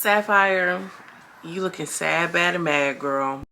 Sapphire, you looking sad, bad, and mad, girl.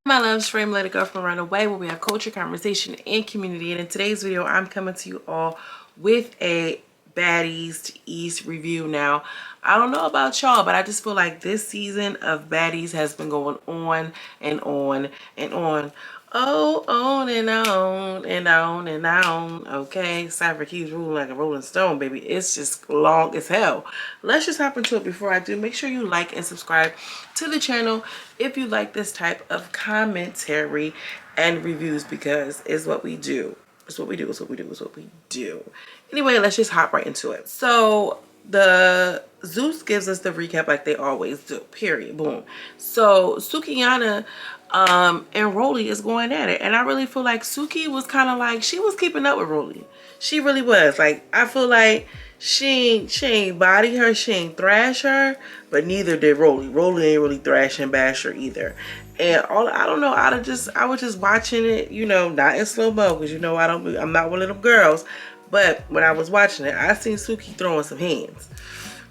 My loves, frame let it go from run away, where we have culture, conversation, and community. And in today's video, I'm coming to you all with a Baddies to East review. Now, I don't know about y'all, but I just feel like this season of Baddies has been going on and on and on. Oh, on and on and on and on. Okay, SAPHIRE keeps ruling like a rolling stone, baby. It's just long as hell. Let's just hop into it. Before I do, make sure you like and subscribe to the channel if you like this type of commentary and reviews, because it's what we do. It's what we do. It's what we do. It's what we do. Anyway, let's just hop right into it. So the Zeus gives us the recap like they always do. Period. Boom. So SUKI'S and ROLLIE is going at it, and I really feel like Suki was kind of like, she was keeping up with ROLLIE. She really was. Like, I feel like she ain't body her, she ain't thrash her, but neither did ROLLIE. ROLLIE ain't really thrash and bash her either. And I don't know, I was just watching it, you know, not in slow mo, because you know I'm not one of them girls. But when I was watching it, I seen Suki throwing some hands.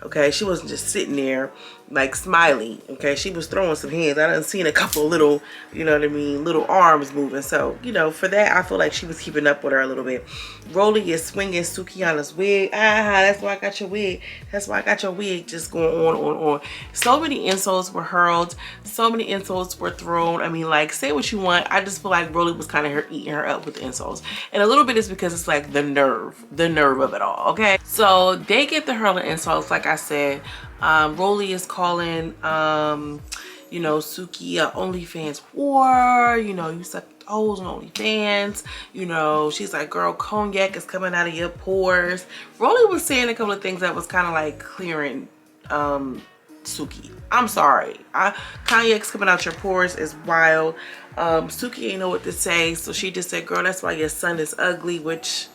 Okay, she wasn't just sitting there like smiley. Okay, she was throwing some hands. I done seen a couple little, you know what I mean, little arms moving. So, you know, for that, I feel like she was keeping up with her a little bit. ROLLIE is swinging SUKI'S wig. That's why I got your wig. That's why I got your wig. Just going on. So many insults were hurled. So many insults were thrown. I mean, like, say what you want. I just feel like ROLLIE was kind of eating her up with the insults. And a little bit is because it's like the nerve of it all. Okay, so they get the hurling insults, like I said. ROLLIE is calling, you know, Suki OnlyFans whore. You know, you suck holes on OnlyFans. You know, she's like, girl, cognac is coming out of your pores. ROLLIE was saying a couple of things that was kind of like clearing Suki. I'm sorry. Cognac's coming out your pores is wild. Suki ain't know what to say, so she just said, girl, that's why your son is ugly, which...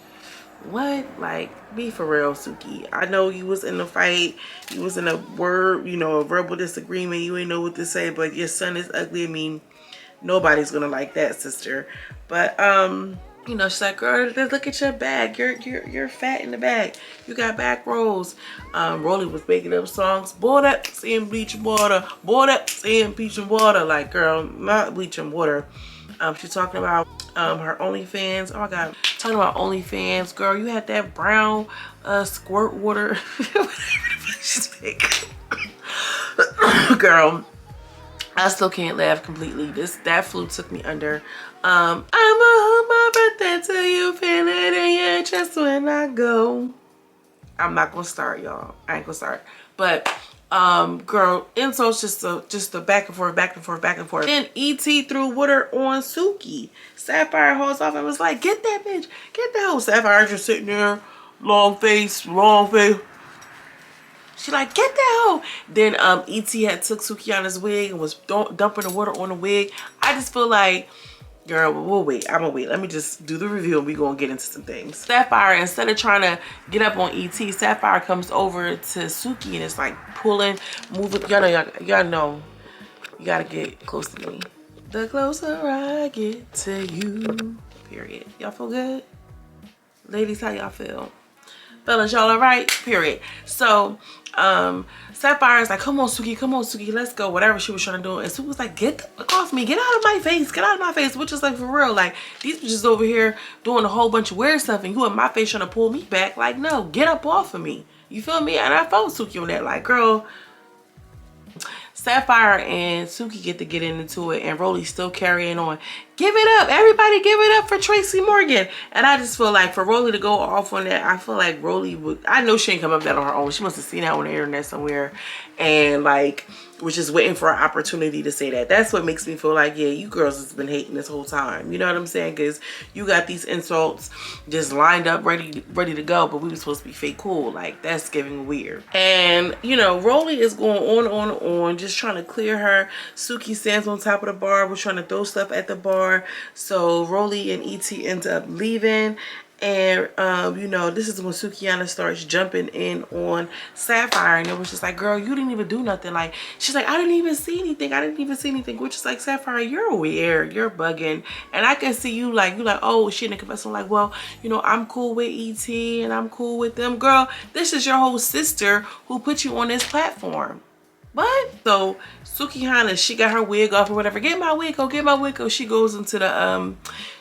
what? Like, be for real, Suki. I know you was in a fight, you was in a word, you know, a verbal disagreement, you ain't know what to say, but your son is ugly. I mean, nobody's gonna like that, sister. But you know, she's like, girl, look at your bag. You're fat in the bag. You got back rolls. ROLLIE was making up songs. Boy, that saying bleach and water. Boy, that saying bleach and water. Like, girl, not bleach and water. She's talking about her OnlyFans. Oh my god, talking about OnlyFans. Girl, you had that brown squirt water. Girl, I still can't laugh completely. That flu took me under. I'ma hold my birthday till you feel it in your chest when I go. I'm not gonna start, y'all. I ain't gonna start. But girl, insults just the back and forth. Then ET threw water on Suki. Sapphire holds off and was like, get that bitch, get that hoe. Sapphire just sitting there, long face. She like, get that hoe. Then ET had took SUKI'S wig and was dumping the water on the wig. I just feel like, girl, we'll wait. I'm gonna wait. Let me just do the review and we gonna get into some things. Sapphire, instead of trying to get up on ET, Sapphire comes over to Suki and it's like pulling, moving. Y'all know, you gotta get close to me. The closer I get to you. Period. Y'all feel good? Ladies, how y'all feel? Fellas, y'all alright? Period. So, Sapphire is like, come on Suki, let's go. Whatever she was trying to do. And Suki was like, get off me, get out of my face. Which is like, for real, like, these bitches over here doing a whole bunch of weird stuff and you in my face trying to pull me back. Like, no, get up off of me. You feel me? And I felt Suki on that. Like, girl, Sapphire and Suki get into it and ROLLIE still carrying on. Give it up. Everybody give it up for Tracy Morgan. And I just feel like for ROLLIE to go off on that, I feel like ROLLIE would, I know she ain't come up with that on her own. She must have seen that on the internet somewhere and like was just waiting for an opportunity to say that. That's what makes me feel like, yeah, you girls has been hating this whole time. You know what I'm saying? Because you got these insults just lined up, ready to go, but we were supposed to be fake cool. Like, that's giving weird. And, you know, ROLLIE is going on, just trying to clear her. Suki stands on top of the bar, was trying to throw stuff at the bar. So ROLLIE and ET ends up leaving. And you know, this is when Sukihana starts jumping in on Sapphire, and it was just like, girl, you didn't even do nothing. Like, she's like, I didn't even see anything, which is like, Sapphire, you're weird, you're bugging. And I can see you like, oh, she in the confessional, like, well, you know, I'm cool with ET and I'm cool with them. Girl, this is your whole sister who put you on this platform. What? So Sukihana, she got her wig off or whatever. Get my wig, get my wig. She goes into the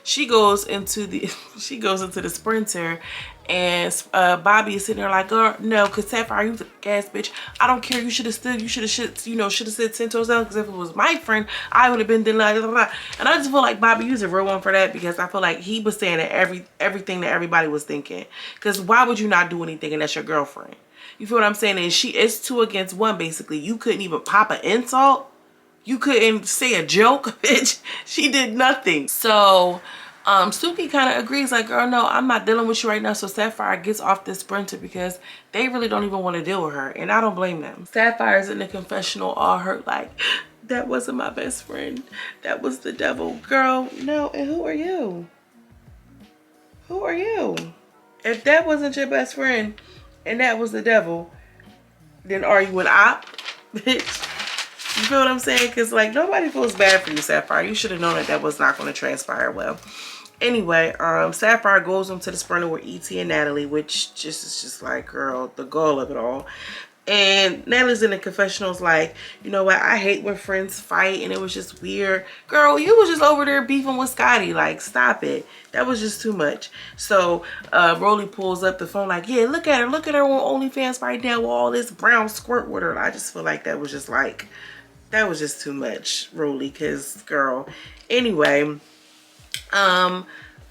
she goes into the sprinter, and Bobby is sitting there like, girl, no, because Sapphire, you was a gas bitch. I don't care. You should have stood. You should have said 10 toes down, because if it was my friend, I would have been blah, blah, blah. And I just feel like Bobby, you's a real one for that, because I feel like he was saying that everything that everybody was thinking. Because why would you not do anything and that's your girlfriend? You feel what I'm saying? And it's 2 against 1, basically. You couldn't even pop an insult. You couldn't say a joke, bitch. She did nothing. So Suki kind of agrees, like, girl, no, I'm not dealing with you right now. So Sapphire gets off this sprinter because they really don't even want to deal with her. And I don't blame them. Sapphire's in the confessional all hurt, like, that wasn't my best friend. That was the devil. Girl, no, and who are you? Who are you? If that wasn't your best friend and that was the devil, then are you an op, bitch? You feel what I'm saying? Because, like, nobody feels bad for you, Sapphire. You should have known that that was not going to transpire well. Anyway, Sapphire goes into the sprinter with ET and Natalie, which just is just like, girl, the goal of it all. And Natalie's in the confessionals like, you know what, I hate when friends fight, and it was just weird. Girl, you was just over there beefing with Scotty. Like, stop it. That was just too much. So Rollie pulls up the phone like, yeah, look at her on OnlyFans right now with all this brown squirt with her. I just feel like that was just like, that was just too much, Rollie, because, girl. Anyway, I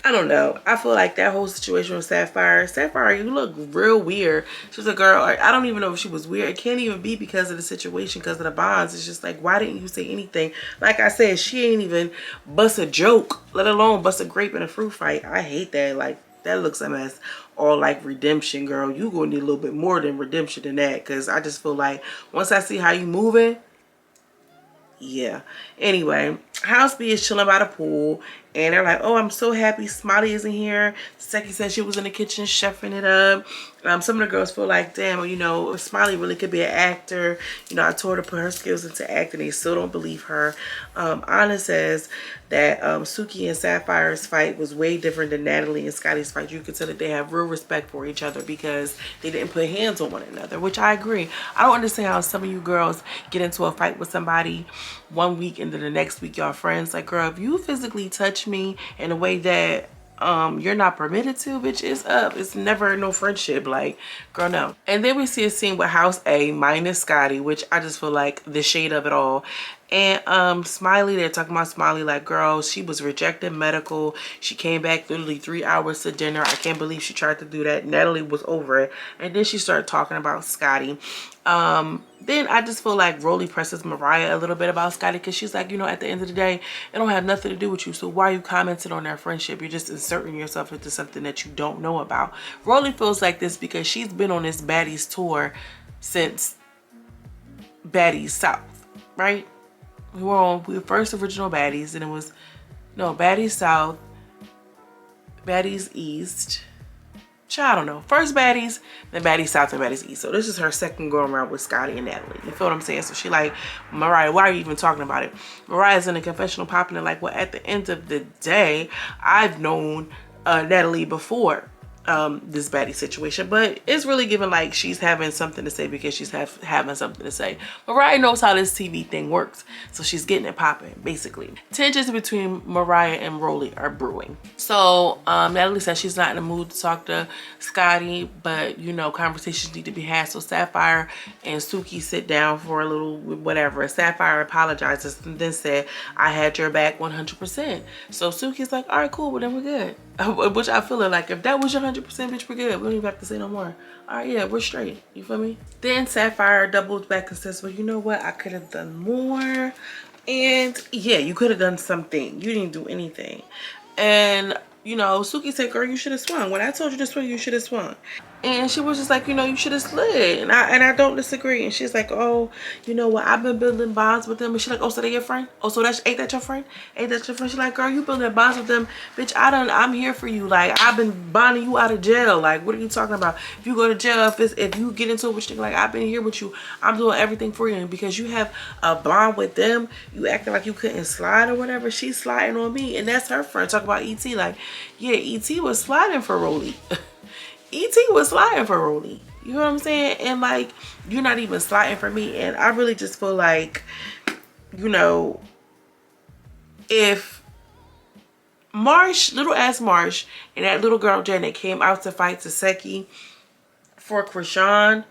don't know. I feel like that whole situation with Sapphire, you look real weird. She was a girl. I don't even know if she was weird. It can't even be because of the situation, because of the bonds. It's just like, why didn't you say anything? Like I said, she ain't even bust a joke, let alone bust a grape in a fruit fight. I hate that. Like, that looks a mess. Or like redemption, girl. You gonna need a little bit more than redemption than that, because I just feel like once I see how you moving, yeah. Anyway, House B is chilling by the pool, and they're like, oh, I'm so happy Smiley isn't here. Seki said she was in the kitchen chefing it up. Some of the girls feel like, damn, you know, Smiley really could be an actor. You know, I told her to put her skills into acting. They still don't believe her. Anna says that Suki and Sapphire's fight was way different than Natalie and Scotty's fight. You could tell that they have real respect for each other because they didn't put hands on one another, which I agree. I don't understand how some of you girls get into a fight with somebody one week and then the next week y'all friends. Like, girl, if you physically touch me in a way that you're not permitted to, bitch, it's up. It's never no friendship. Like, girl, no. And then we see a scene with House A minus Scotty, which I just feel like the shade of it all. And Smiley, they're talking about Smiley like, girl, she was rejected medical. She came back literally 3 hours to dinner. I can't believe she tried to do that. Natalie was over it. And then she started talking about Scotty. Then I just feel like Rollie presses Mariah a little bit about Scotty, because she's like, you know, at the end of the day, it don't have nothing to do with you. So why are you commenting on their friendship? You're just inserting yourself into something that you don't know about. Rollie feels like this because she's been on this Baddies tour since Baddies South, right? We were first original Baddies, and it was, no, Baddies South, Baddies East. I don't know. First Baddies, then Baddies South, and Baddies East. So this is her second go around with Scotty and Natalie. You feel what I'm saying? So she like, Mariah, why are you even talking about it? Mariah's in the confessional popping it like, well, at the end of the day, I've known Natalie before this Baddie situation, but it's really given like she's having something to say because she's having something to say. Mariah knows how this TV thing works, so she's getting it popping, basically. Tensions between Mariah and Rollie are brewing. So Natalie says she's not in the mood to talk to Scotty, but you know, conversations need to be had. So Sapphire and Suki sit down for a little whatever. Sapphire apologizes and then said, I had your back 100%. So Suki's like, all right, cool, well then we're good. Which I feel like if that was your 100%, bitch, we're good. We don't even have to say no more. All right, yeah, we're straight. You feel me? Then Sapphire doubles back and says, well, you know what? I could have done more. And yeah, you could have done something. You didn't do anything. And You know, Suki said, girl, you should have swung. When I told you to swing, you should have swung. And she was just like, you know, you should have slid. And I don't disagree. And she's like, oh, you know what? I've been building bonds with them. And she's like, oh, so they your friend? Oh, so ain't that your friend? Ain't that your friend? She's like, girl, you building bonds with them. Bitch, I'm here for you. Like, I've been bonding you out of jail. Like, what are you talking about? If you go to jail, if you get into it with you, like, I've been here with you. I'm doing everything for you. And because you have a bond with them, you acting like you couldn't slide or whatever. She's sliding on me. And that's her friend. Talk about E.T. Like, yeah, E.T. was sliding for Rollie. E.T. was sliding for Rollie. You know what I'm saying? And like, you're not even sliding for me. And I really just feel like, you know, if little ass Marsh and that little girl Janet came out to fight Taseki for Krishan,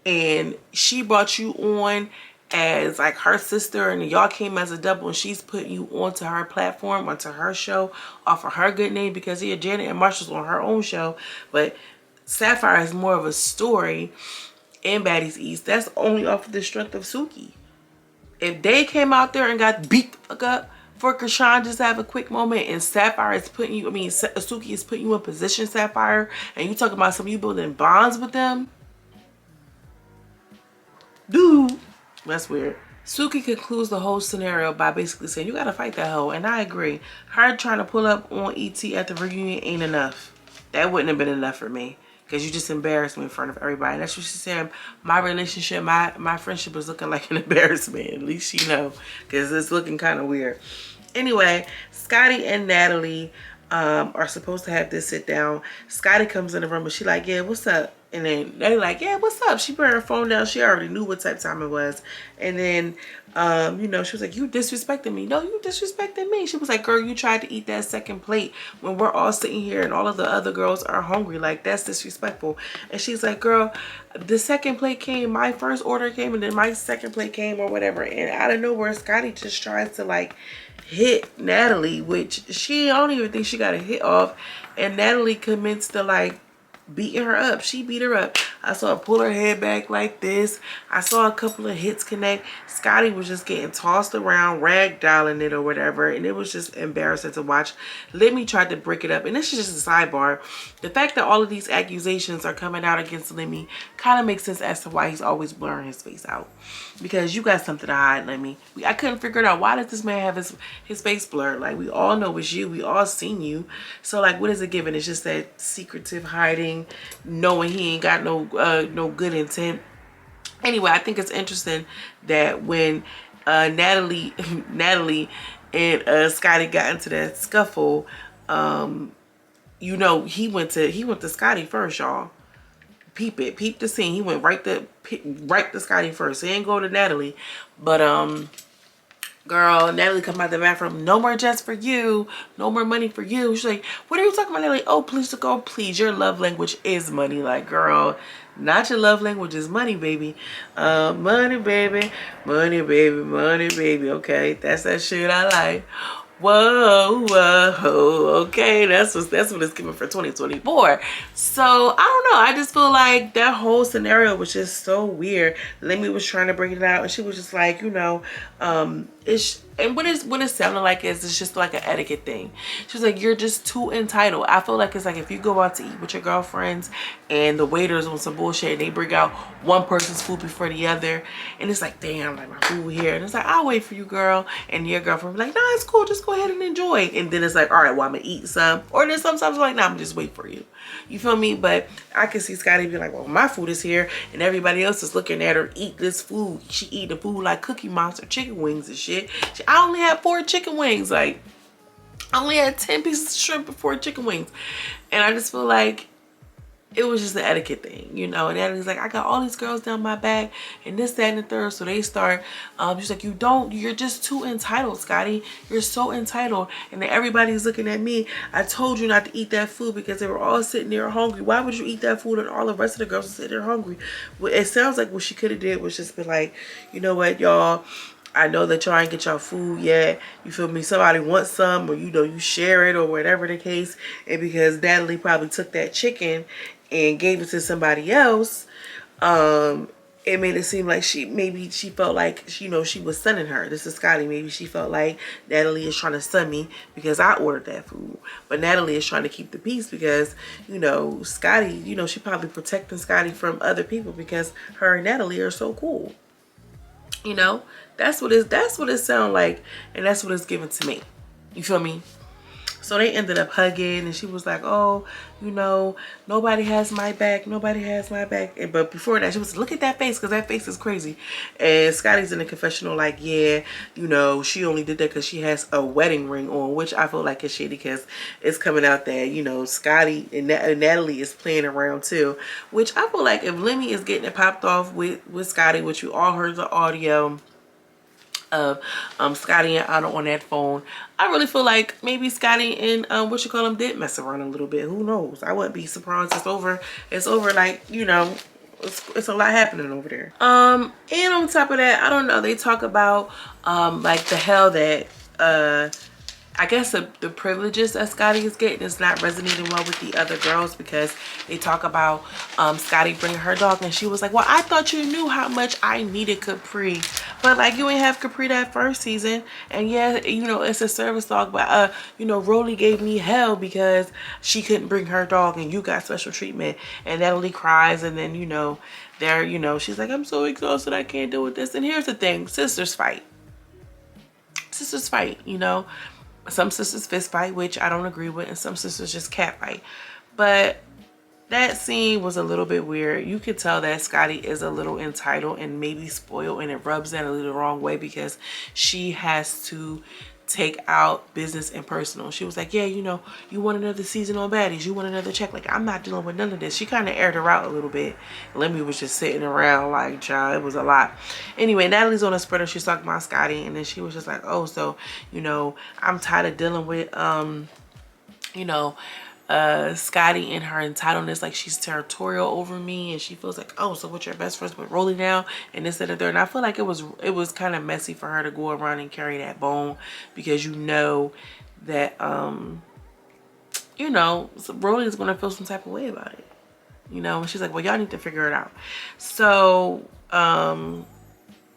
and she brought you on as like her sister, and y'all came as a double, and she's putting you onto her platform, onto her show, off of her good name, because yeah, Janet and Marshall's on her own show, but Sapphire is more of a story in Baddies East. That's only off of the strength of Suki. If they came out there and got beat the fuck up for Krishan just to have a quick moment, and Sapphire is putting you, Suki is putting you in position, Sapphire, and you talking about some of you building bonds with them, dude, that's weird. Suki concludes the whole scenario by basically saying, you gotta fight that hoe. And I agree. Her trying to pull up on E.T. at the reunion ain't enough. That wouldn't have been enough for me. Because you just embarrassed me in front of everybody. And that's what she's saying. My relationship, my friendship is looking like an embarrassment. At least she know. Because it's looking kind of weird. Anyway, Scotty and Natalie are supposed to have this sit down. Scotty comes in the room and she like, yeah, what's up? And then they're like, yeah, what's up? She put her phone down. She already knew what type of time it was. And then, you know, she was like, you disrespected me. No, you disrespected me. She was like, girl, you tried to eat that second plate when we're all sitting here and all of the other girls are hungry. Like, that's disrespectful. And she's like, girl, the second plate came, my first order came, and then my second plate came or whatever. And out of nowhere, Scotty just tries to like hit Natalie, which I don't even think she got a hit off. And Natalie commits to like beating her up. She beat her up. I saw her pull her head back like this. I saw a couple of hits connect. Scotty was just getting tossed around, ragdolling it or whatever, and it was just embarrassing to watch. Lemmy tried to break it up, and this is just a sidebar. The fact that all of these accusations are coming out against Lemmy kind of makes sense as to why he's always blurring his face out. Because you got something to hide, Lemmy. I couldn't figure it out. Why does this man have his face blurred? Like, we all know it's you. We all seen you. So, like, what is it giving? It's just that secretive hiding, knowing he ain't got no good intent. Anyway, I think it's interesting that when Natalie and Scotty got into that scuffle, you know, he went to Scotty first, y'all. Peep the scene. He went right to Scotty first. He ain't go to Natalie, but girl, Natalie come out the bathroom. No more jets for you. No more money for you. She's like, what are you talking about, Natalie? Oh, please, go, please. Your love language is money. Like, girl, not your love language is money, baby. Money, baby. Money, baby. Money, baby. Okay, that's that shit I like. Whoa, okay, that's what it's giving for 2024. So I don't know, I just feel like that whole scenario was just so weird. Lemmy was trying to bring it out, and she was just like, you know, and what it sounded like is it's just like an etiquette thing. She was like, you're just too entitled. I feel like it's like if you go out to eat with your girlfriends and the waiter's on some bullshit and they bring out one person's food before the other, and it's like, damn, like my food here, and it's like, I'll wait for you, girl, and your girlfriend be like, nah, it's cool, just go ahead and enjoy. And then it's like, all right, well, I'm gonna eat some. Or then sometimes I'm like, nah, I'm just wait for you. You feel me? But I can see Scotty be like, well, my food is here and everybody else is looking at her eat this food. She eat the food like Cookie Monster chicken wings and shit. I only had 4 chicken wings. Like, I only had 10 pieces of shrimp and 4 chicken wings. And I just feel like it was just an etiquette thing, you know. And Natalie's like, I got all these girls down my back and this, that, and the third. So they start, she's like, you're just too entitled, Scotty. You're so entitled. And then everybody's looking at me. I told you not to eat that food because they were all sitting there hungry. Why would you eat that food and all the rest of the girls are sitting there hungry? Well, it sounds like what she could have did was just be like, you know what, y'all, I know that y'all ain't get y'all food yet. You feel me? Somebody wants some, or you know, you share it or whatever the case. And because Natalie probably took that chicken and gave it to somebody else, it made it seem like maybe she felt like, you know, she was stunning her. This is Scotty. Maybe she felt like Natalie is trying to stun me because I ordered that food. But Natalie is trying to keep the peace because, you know, Scotty, you know, she probably protecting Scotty from other people because her and Natalie are so cool. You know, that's what it sounds like, and that's what it's given to me. You feel me? So they ended up hugging, and she was like, oh, you know, nobody has my back. Nobody has my back. But before that, she was, look at that face, because that face is crazy. And Scotty's in the confessional like, yeah, you know, she only did that because she has a wedding ring on, which I feel like is shady because it's coming out that, you know, Scotty and Natalie is playing around too. Which I feel like if Lemmy is getting it popped off with Scotty, which you all heard the audio of Scotty and Anna on that phone, I really feel like maybe Scotty and did mess around a little bit. Who knows? I wouldn't be surprised. It's over like, you know, it's a lot happening over there. And on top of that, I don't know, they talk about like the hell that I guess the privileges that Scotty is getting is not resonating well with the other girls, because they talk about Scotty bringing her dog, and she was like, well, I thought you knew how much I needed Capri, but like you ain't have Capri that first season. And yeah, you know, it's a service dog, but you know, Rollie gave me hell because she couldn't bring her dog and you got special treatment. And Natalie cries, and then, you know, there, you know, she's like, I'm so exhausted, I can't deal with this. And here's the thing, sisters fight, you know. Some sisters fist fight, which I don't agree with, and some sisters just cat fight. But that scene was a little bit weird. You could tell that Scotty is a little entitled and maybe spoiled, and it rubs that a little wrong way because she has to take out business and personal. She was like, yeah, you know, you want another season on Baddies, you want another check. Like, I'm not dealing with none of this. She kind of aired her out a little bit. Lemmy was just sitting around like, child, it was a lot. Anyway, Natalie's on a spreader. She's talking about Scotty, and then she was just like, oh, so, you know, I'm tired of dealing with, you know, Scotty and her entitledness, like she's territorial over me, and she feels like, oh, so what, your best friends with Rollie now, and this and that. And I feel like it was kind of messy for her to go around and carry that bone, because you know that you know, Rollie is gonna feel some type of way about it, you know. And she's like, well, y'all need to figure it out. So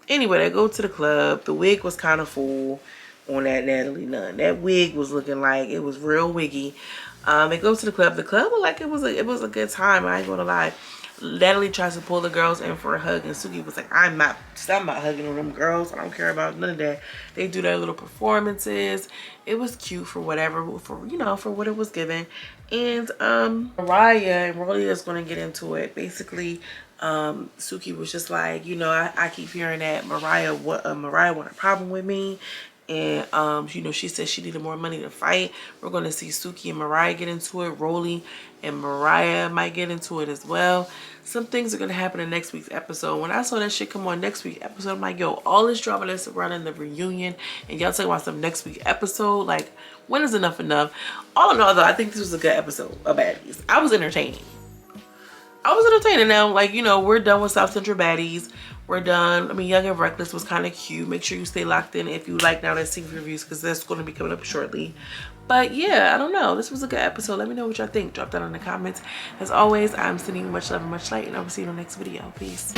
anyway, they go to the club. The wig was kind of full on that Natalie Nunn. That wig was looking like it was real wiggy. They go to the club. The club was like, it was a good time. I ain't gonna lie. Natalie tries to pull the girls in for a hug, and Suki was like, I'm not hugging them girls. I don't care about none of that. They do their little performances. It was cute for whatever, for, you know, for what it was given. And Mariah and Rollie is gonna get into it. Basically, Suki was just like, you know, I keep hearing that Mariah want a problem with me. And you know, she said she needed more money to fight. We're going to see Suki and Mariah get into it. Rollie and Mariah might get into it as well. Some things are going to happen in next week's episode. When I saw that shit come on next week's episode, I'm like, yo, all this drama that's surrounding the reunion, and y'all talking about some next week episode, like, when is enough? All in all, though, I think this was a good episode of Baddies. I was entertained. Now, like, you know, we're done with South Central Baddies. We're done. I mean, Young and Reckless was kind of cute. Make sure you stay locked in if you like Now That's TV Reviews, because that's going to be coming up shortly. But yeah, I don't know. This was a good episode. Let me know what y'all think. Drop that in the comments. As always, I'm sending you much love and much light, and I will see you in the next video. Peace.